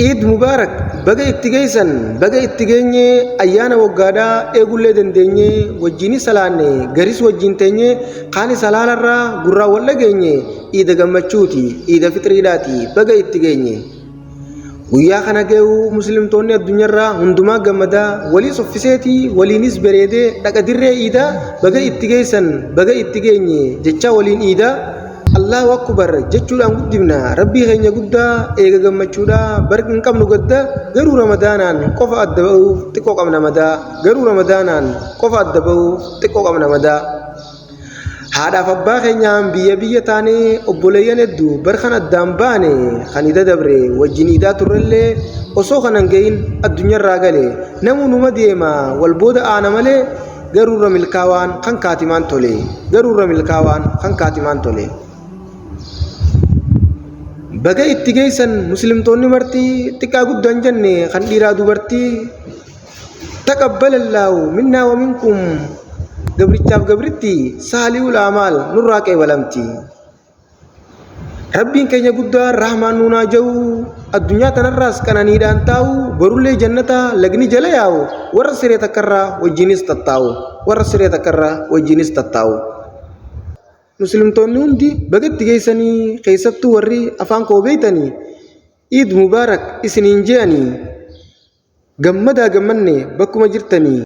Eid Mubarak baga itti geessan baga itti geenye ayyaana waggaadhaa eegullee dandeenye wajjini salaanne garis wajjin teenye qaani salaalarraa gurraa wal dhageenye iida gammachuuti iida fitriidhaati baga itti geenye guyyaa kana geewu muslimtoonni addunyaarraa hundumaa gammadaa walii soffiseeti waliinis bareedee dhaqa dirree iida baga itti geessan baga itti geenye jecha waliin iida Allahu akbar jechuudhaan guddifna rabbii keenya guddaa eega gammachuudha barkin qabnu gadda garuu ramadaanaan qofa adda ba'uuf xiqqoo qabna madaa garuu ramadaanaan qofa adda ba'uuf xiqqoo qabna madaa haadhaaf abbaa keenyaan biyya taanee obboleeyyan hedduu barkan addaan baane kan ida dabre wajjin idaa turrellee osoo kanan gahin addunyaarraa gale namuu numa deema wal booda aana malee garuurra milkaawaan kan kaatimaan tole garuurra milkaawaan kan kaatimaan tole baga itti geessan muslimtoonni martii xiqqaa guddaan jenne kan dhiiraa dubartii taqabbalallahu minnaa wa minkum gabrichaaf gabritti saaliul amaal nurraa qeebalamti rabbiin keenya guddaa rahmaan nuunaa ja'u addunyaa tanarraas qananiidhaan taa'u borullee jannata lagni jala yaa'u warra siree takkarraa wajjinis tattaa'u warra siree takkarraa wajjinis tattaa'u muslimtoonni hundi baga itti geessanii keessattuu warri afaan koo beeytanii Eid Mubarak isiniin je'anii gammadaa gammanne bakkuma jirtanii